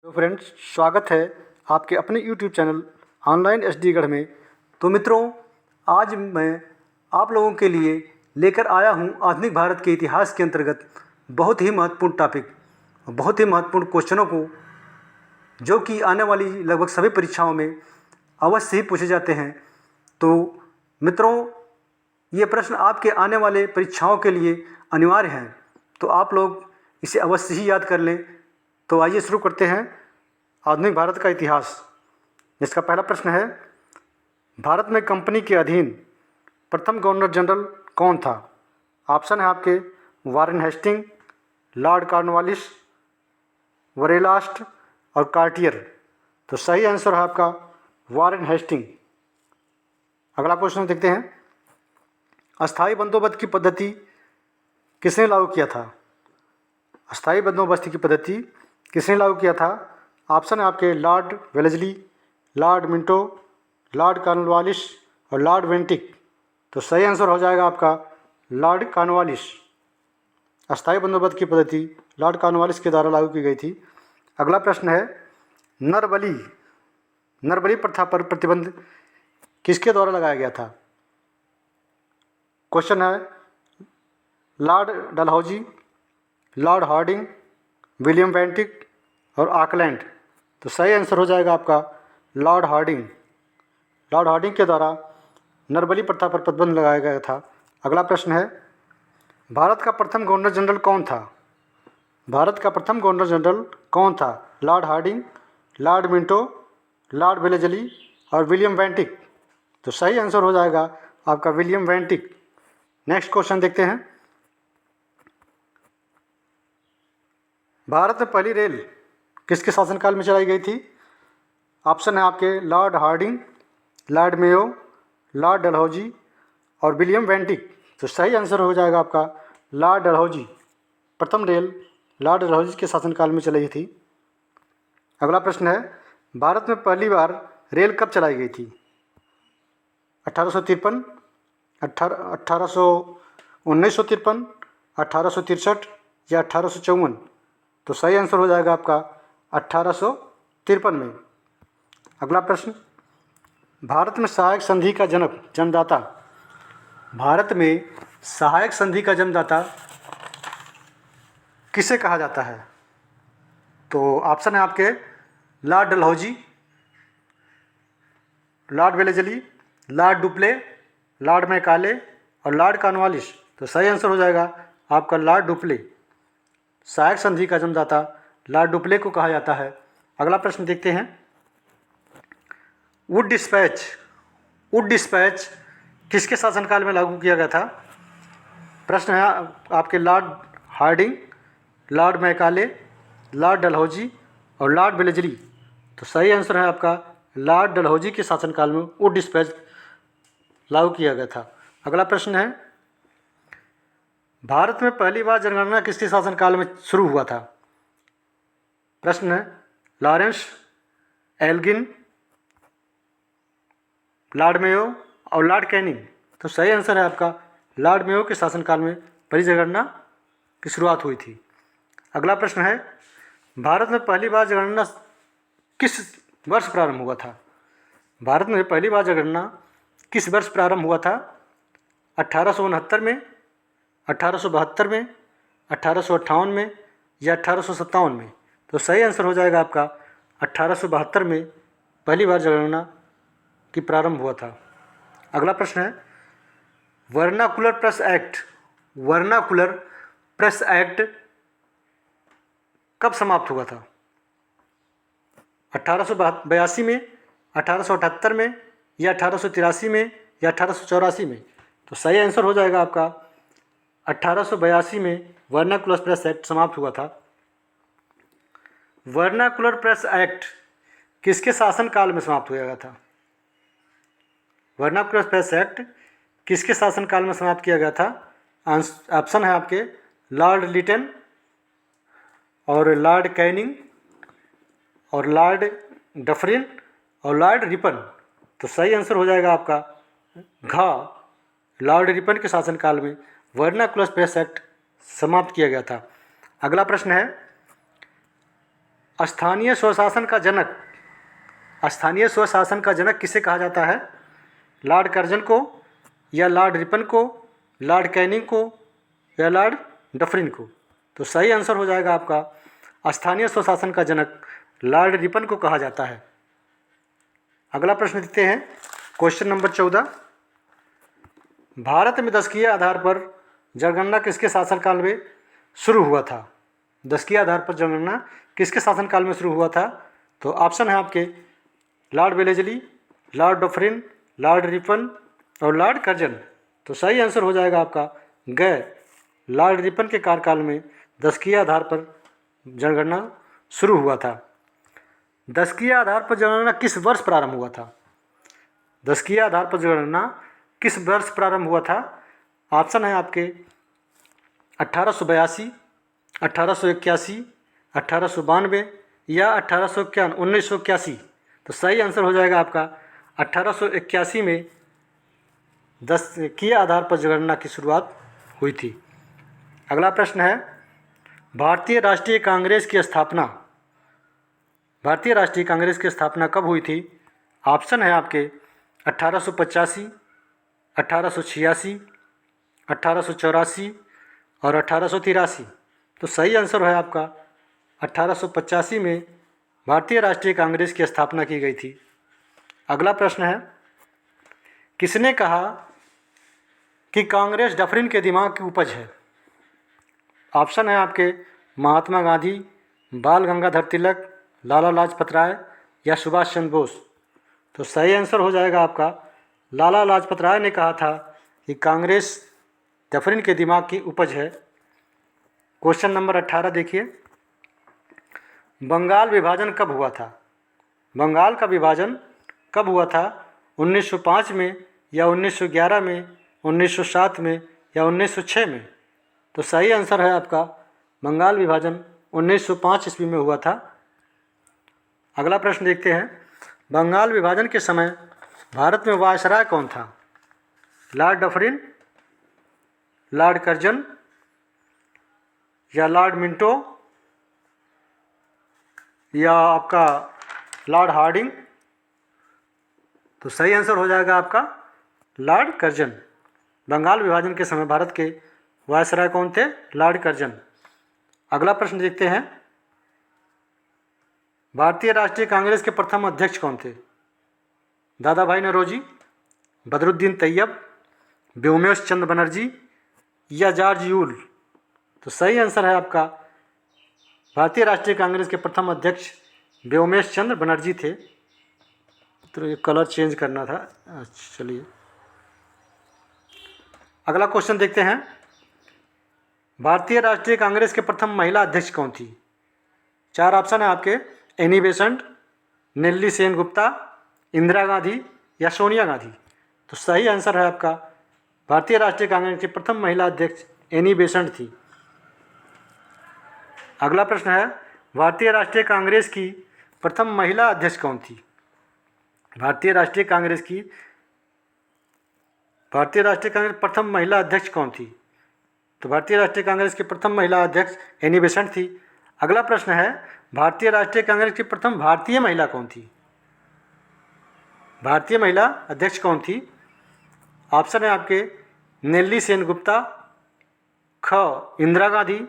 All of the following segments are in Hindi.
तो फ्रेंड्स, स्वागत है आपके अपने YouTube चैनल ऑनलाइन SD गढ़ में। तो मित्रों, आज मैं आप लोगों के लिए लेकर आया हूं आधुनिक भारत के इतिहास के अंतर्गत बहुत ही महत्वपूर्ण टॉपिक, बहुत ही महत्वपूर्ण क्वेश्चनों को, जो कि आने वाली लगभग सभी परीक्षाओं में अवश्य ही पूछे जाते हैं। तो मित्रों, ये प्रश्न आपके आने वाले परीक्षाओं के लिए अनिवार्य हैं, तो आप लोग इसे अवश्य ही याद कर लें। तो आइए शुरू करते हैं आधुनिक भारत का इतिहास, जिसका पहला प्रश्न है, भारत में कंपनी के अधीन प्रथम गवर्नर जनरल कौन था? ऑप्शन है आपके वारेन हेस्टिंग, लॉर्ड कॉर्नवालिस, वरेलास्ट और कार्टियर। तो सही आंसर है आपका वारेन हेस्टिंग। अगला क्वेश्चन देखते हैं, अस्थायी बंदोबस्त की पद्धति किसने लागू किया था? अस्थायी बंदोबस्ती की पद्धति किसने लागू किया था? ऑप्शन है आपके Lord Wellesley, Lord Minto, Lord Cornwallis और लॉर्ड वेंटिक। तो सही आंसर हो जाएगा आपका लॉर्ड कॉर्नवालिस। अस्थायी बंदोबस्त की पद्धति लॉर्ड कॉर्नवालिस के द्वारा लागू की गई थी। अगला प्रश्न है, नरबली प्रथा पर प्रतिबंध किसके द्वारा लगाया गया था? क्वेश्चन है, Lord Dalhousie, Lord Hardinge, William Bentinck और ऑकलैंड। तो सही आंसर हो जाएगा आपका लॉर्ड हार्डिंग। लॉर्ड हार्डिंग के द्वारा नरबली प्रथा पर प्रतिबंध लगाया गया था। अगला प्रश्न है, भारत का प्रथम गवर्नर जनरल कौन था? भारत का प्रथम गवर्नर जनरल कौन था? Lord Hardinge, Lord Minto, Lord Wellesley और विलियम वेंटिक। तो सही आंसर हो जाएगा आपका विलियम वेंटिक। नेक्स्ट क्वेश्चन देखते हैं, भारत में पहली रेल किसके शासनकाल में चलाई गई थी? ऑप्शन है आपके Lord Hardinge, Lord Mayo, Lord Dalhousie और विलियम वेंटिक। तो सही आंसर हो जाएगा आपका लॉर्ड डलहौजी। प्रथम रेल लॉर्ड डलहौजी के शासनकाल में चलाई थी। अगला प्रश्न है, भारत में पहली बार रेल कब चलाई गई थी? 1853, 1953, 1863 या 1854? तो सही आंसर हो जाएगा आपका 1853 में। अगला प्रश्न, भारत में सहायक संधि का जन्मदाता, भारत में सहायक संधि का जन्मदाता किसे कहा जाता है? तो ऑप्शन है आपके Lord Dalhousie, Lord Wellesley, Lord Dupleix, Lord Macaulay और लॉर्ड कॉर्नवालिस। तो सही आंसर हो जाएगा आपका लॉर्ड डुप्ले। सहायक संधि का जन्मदाता लॉर्ड डुप्ले को कहा जाता है। अगला प्रश्न देखते हैं, वुड डिस्पैच किसके शासनकाल में लागू किया गया था? प्रश्न है आपके Lord Hardinge, Lord Macaulay, Lord Dalhousie और लॉर्ड वेलेस्ली। तो सही आंसर है आपका लॉर्ड डलहौजी के शासनकाल में वुड डिस्पैच लागू किया गया था। अगला प्रश्न है, भारत में पहली बार जनगणना किसके शासनकाल में शुरू हुआ था? प्रश्न है, लॉरेंस, एल्गिन, लॉर्ड मेयो और लॉर्ड कैनिंग। तो सही आंसर है आपका लॉर्ड मेयो के शासनकाल में पहली जनगणना की शुरुआत हुई थी। अगला प्रश्न है, भारत में पहली बार जनगणना किस वर्ष प्रारंभ हुआ था? भारत में पहली बार जनगणना किस वर्ष प्रारंभ हुआ था? 1869 में, 1872 में, 1858 में या 1857 में? तो सही आंसर हो जाएगा आपका 1872 में पहली बार जनगणना की प्रारंभ हुआ था। अगला प्रश्न है, वर्नाकुलर प्रेस एक्ट कब समाप्त हुआ था? 1882 में, 1878 में या 1883 में या 1884 में? तो सही आंसर हो जाएगा आपका 1882 में वर्नाकुलर प्रेस एक्ट समाप्त हुआ था। वर्नाकुलर प्रेस एक्ट किसके शासनकाल में समाप्त हुआ था? वर्नाकुलर प्रेस एक्ट किसके शासनकाल में समाप्त किया गया था? ऑप्शन है आपके लॉर्ड लिटन और लॉर्ड कैनिंग और लॉर्ड डफरिन और लॉर्ड रिपन। तो सही आंसर हो जाएगा आपका लॉर्ड रिपन के शासनकाल में वर्नाकुलर प्रेस एक्ट समाप्त किया गया था। अगला प्रश्न है, स्थानीय स्वशासन का जनक, स्थानीय स्वशासन का जनक किसे कहा जाता है? लॉर्ड कर्जन को, या लॉर्ड रिपन को, लॉर्ड कैनिंग को, या लॉर्ड डफरिन को? तो सही आंसर हो जाएगा आपका स्थानीय स्वशासन का जनक लॉर्ड रिपन को कहा जाता है। अगला प्रश्न देखते हैं, क्वेश्चन नंबर 14। भारत में दशकीय आधार पर जनगणना किसके शासनकाल में शुरू हुआ था? दशकीय आधार पर जनगणना किसके शासनकाल में शुरू हुआ था? तो ऑप्शन है आपके Lord Wellesley, Lord Dufferin, Lord Ripon और लॉर्ड कर्जन। तो सही आंसर हो जाएगा आपका गैर लॉर्ड रिपन के कार्यकाल में दशकीय आधार पर जनगणना शुरू हुआ था। दशकीय आधार पर जनगणना किस वर्ष प्रारंभ हुआ था? दशकीय आधार पर जनगणना किस वर्ष प्रारंभ हुआ था? ऑप्शन है आपके 1882, 1881, 1892 या 1981। तो सही आंसर हो जाएगा आपका 1881 में दशकीय आधार पर जनगणना की शुरुआत हुई थी। अगला प्रश्न है, भारतीय राष्ट्रीय कांग्रेस की स्थापना, भारतीय राष्ट्रीय कांग्रेस की स्थापना कब हुई थी? ऑप्शन है आपके 1885, 1886, 1884 और 1883। तो सही आंसर है आपका 1885 में भारतीय राष्ट्रीय कांग्रेस की स्थापना की गई थी। अगला प्रश्न है, किसने कहा कि कांग्रेस डफरिन के दिमाग की उपज है? ऑप्शन है आपके महात्मा गांधी, बाल गंगाधर तिलक, लाला लाजपत राय या सुभाष चंद्र बोस। तो सही आंसर हो जाएगा आपका लाला लाजपत राय ने कहा था कि कांग्रेस डफरिन के दिमाग की उपज है। क्वेश्चन नंबर 18 देखिए, बंगाल विभाजन कब हुआ था? बंगाल का विभाजन कब हुआ था? 1905 में या 1911 में, 1907 में या 1906 में? तो सही आंसर है आपका बंगाल विभाजन 1905 ईस्वी में हुआ था। अगला प्रश्न देखते हैं, बंगाल विभाजन के समय भारत में वायसराय कौन था? लॉर्ड डफरिन, लॉर्ड कर्जन या लॉर्ड मिंटो या आपका लॉर्ड हार्डिंग? तो सही आंसर हो जाएगा आपका लॉर्ड कर्जन। बंगाल विभाजन के समय भारत के वायसराय कौन थे? Lord Curzon. अगला प्रश्न देखते हैं, भारतीय राष्ट्रीय कांग्रेस के प्रथम अध्यक्ष कौन थे? दादा भाई नौरोजी, बदरुद्दीन तैयब, व्योमेश चंद्र बनर्जी या जॉर्ज यूल? तो सही आंसर है आपका भारतीय राष्ट्रीय कांग्रेस के प्रथम अध्यक्ष व्योमेश चंद्र बनर्जी थे। तो ये कलर चेंज करना था। अच्छा चलिए, अगला क्वेश्चन देखते हैं, भारतीय राष्ट्रीय कांग्रेस के प्रथम महिला अध्यक्ष कौन थी? 4 ऑप्शन है आपके, एनी बेसेंट, नेल्ली सेन गुप्ता, इंदिरा गांधी या सोनिया गांधी? तो सही आंसर है आपका भारतीय राष्ट्रीय कांग्रेस की प्रथम महिला अध्यक्ष एनी बेसेंट थी। अगला प्रश्न है, भारतीय राष्ट्रीय कांग्रेस की प्रथम महिला अध्यक्ष कौन थी? भारतीय राष्ट्रीय कांग्रेस प्रथम महिला अध्यक्ष कौन थी? तो भारतीय राष्ट्रीय कांग्रेस की प्रथम महिला अध्यक्ष एनी बेसेंट थी। अगला प्रश्न है, भारतीय राष्ट्रीय कांग्रेस की प्रथम भारतीय महिला कौन थी? भारतीय महिला अध्यक्ष कौन थी? ऑप्शन है आपके नेल्ली सेन गुप्ता, ख इंदिरा गांधी,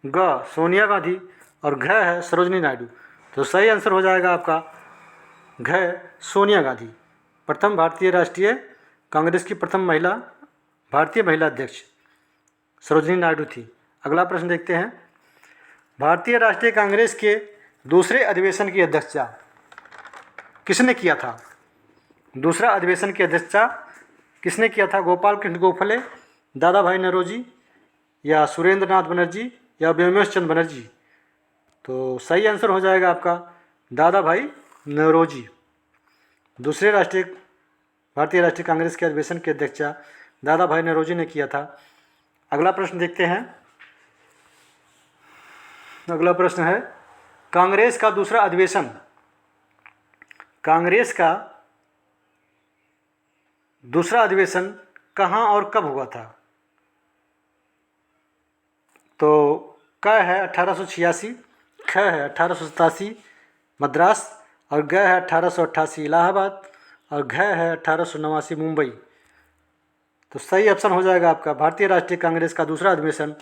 ग सोनिया गांधी और घ है सरोजनी नायडू। तो सही आंसर हो जाएगा आपका घ सोनिया गांधी। प्रथम भारतीय राष्ट्रीय कांग्रेस की प्रथम महिला भारतीय महिला अध्यक्ष सरोजनी नायडू थी। अगला प्रश्न देखते हैं, भारतीय राष्ट्रीय कांग्रेस के दूसरे अधिवेशन की अध्यक्षता किसने किया था? दूसरा अधिवेशन की अध्यक्षता किसने किया था? गोपाल कृष्ण गोखले, दादा भाई नौरोजी या सुरेंद्र नाथ बनर्जी या व्योमेश चंद्र बनर्जी? तो सही आंसर हो जाएगा आपका दादा भाई नौरोजी। दूसरे भारतीय राष्ट्रीय कांग्रेस के अधिवेशन की अध्यक्षता दादा भाई नौरोजी ने किया था। अगला प्रश्न देखते हैं, अगला प्रश्न है, कांग्रेस का दूसरा अधिवेशन कहाँ और कब हुआ था? तो क है 1886, ख है 1887 मद्रास, और ग है 1888 इलाहाबाद, और घ है 1889 मुंबई। तो सही ऑप्शन हो जाएगा आपका भारतीय राष्ट्रीय कांग्रेस का दूसरा अधिवेशन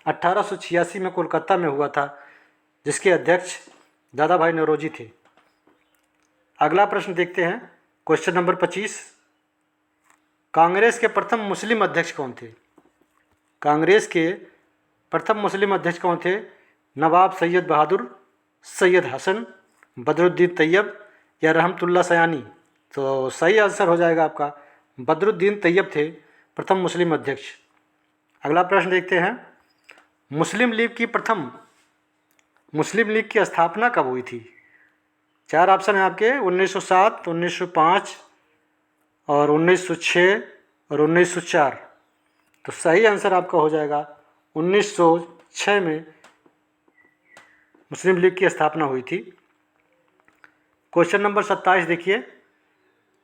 1886 में कोलकाता में हुआ था, जिसके अध्यक्ष दादा भाई नौरोजी थे। अगला प्रश्न देखते हैं, क्वेश्चन नंबर 25। कांग्रेस के प्रथम मुस्लिम अध्यक्ष कौन थे? कांग्रेस के प्रथम मुस्लिम अध्यक्ष कौन थे? नवाब सैयद बहादुर, सैयद हसन, बदरुद्दीन तैयब या रहमतुल्लाह सयानी। तो सही आंसर हो जाएगा आपका बदरुद्दीन तैयब थे प्रथम मुस्लिम अध्यक्ष। अगला प्रश्न देखते हैं, मुस्लिम लीग की स्थापना कब हुई थी? 4 ऑप्शन है आपके, 1907, 1905 और 1906 और 1904। तो सही आंसर आपका हो जाएगा 1906 में मुस्लिम लीग की स्थापना हुई थी। क्वेश्चन नंबर 27 देखिए,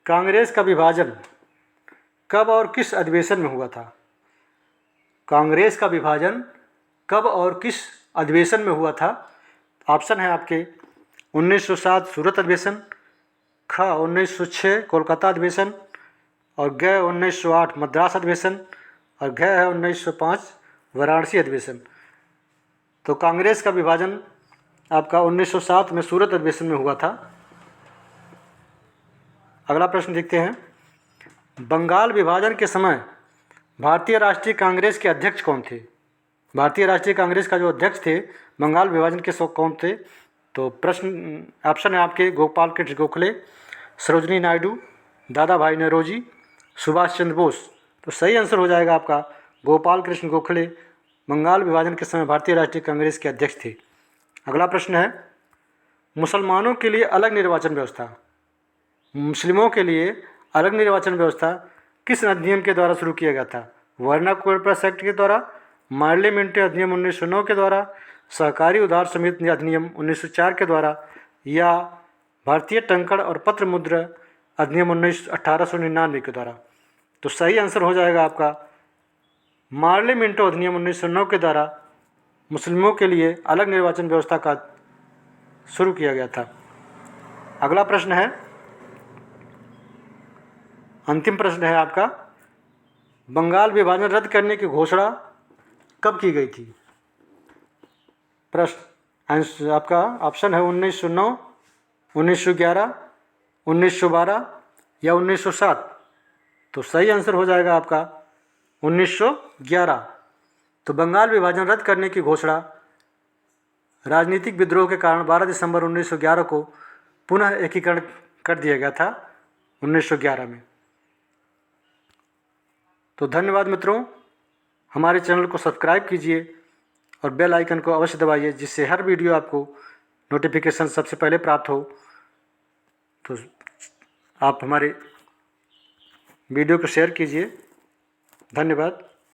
कांग्रेस का विभाजन कब और किस अधिवेशन में हुआ था? कांग्रेस का विभाजन कब और किस अधिवेशन में हुआ था? ऑप्शन है आपके 1907 सूरत अधिवेशन, ख 1906 कोलकाता अधिवेशन, और ग 1908 मद्रास अधिवेशन, और घ है 1905 वाराणसी अधिवेशन। तो कांग्रेस का विभाजन आपका 1907 में सूरत अधिवेशन में हुआ था। अगला प्रश्न देखते हैं, बंगाल विभाजन के समय भारतीय राष्ट्रीय कांग्रेस के अध्यक्ष कौन थे? भारतीय राष्ट्रीय कांग्रेस का जो अध्यक्ष थे बंगाल विभाजन के कौन थे? तो प्रश्न ऑप्शन है आपके गोपाल कृष्ण गोखले, सरोजनी नायडू, दादा भाई नौरोजी, सुभाष चंद्र बोस। तो सही आंसर हो जाएगा आपका गोपाल कृष्ण गोखले बंगाल विभाजन के समय भारतीय राष्ट्रीय कांग्रेस के अध्यक्ष थे। अगला प्रश्न है, मुसलमानों के लिए अलग निर्वाचन व्यवस्था, मुस्लिमों के लिए अलग निर्वाचन व्यवस्था किस अधिनियम के द्वारा शुरू किया गया था? वर्ना कोर्पस एक्ट के द्वारा, पार्लियामेंट्री अधिनियम 1909 के द्वारा, सहकारी उधार समिति अधिनियम 1904 के द्वारा, या भारतीय टंकण और पत्र मुद्रा अधिनियम 1899 के द्वारा। तो सही आंसर हो जाएगा आपका पार्लियामेंटो अधिनियम 1909 के द्वारा मुस्लिमों के लिए अलग निर्वाचन व्यवस्था का शुरू किया गया था। अगला प्रश्न है, अंतिम प्रश्न है आपका, बंगाल विभाजन रद्द करने की घोषणा कब की गई थी? प्रश्न आंसर आपका ऑप्शन है 1909, 1911, 1912 या 1907। तो सही आंसर हो जाएगा आपका 1911। तो बंगाल विभाजन रद्द करने की घोषणा राजनीतिक विद्रोह के कारण 12 दिसंबर 1911 को पुनः एकीकरण कर दिया गया था 1911 में। तो धन्यवाद मित्रों, हमारे चैनल को सब्सक्राइब कीजिए और बेल आइकन को अवश्य दबाइए, जिससे हर वीडियो आपको नोटिफिकेशन सबसे पहले प्राप्त हो। तो आप हमारे वीडियो को शेयर कीजिए। धन्यवाद।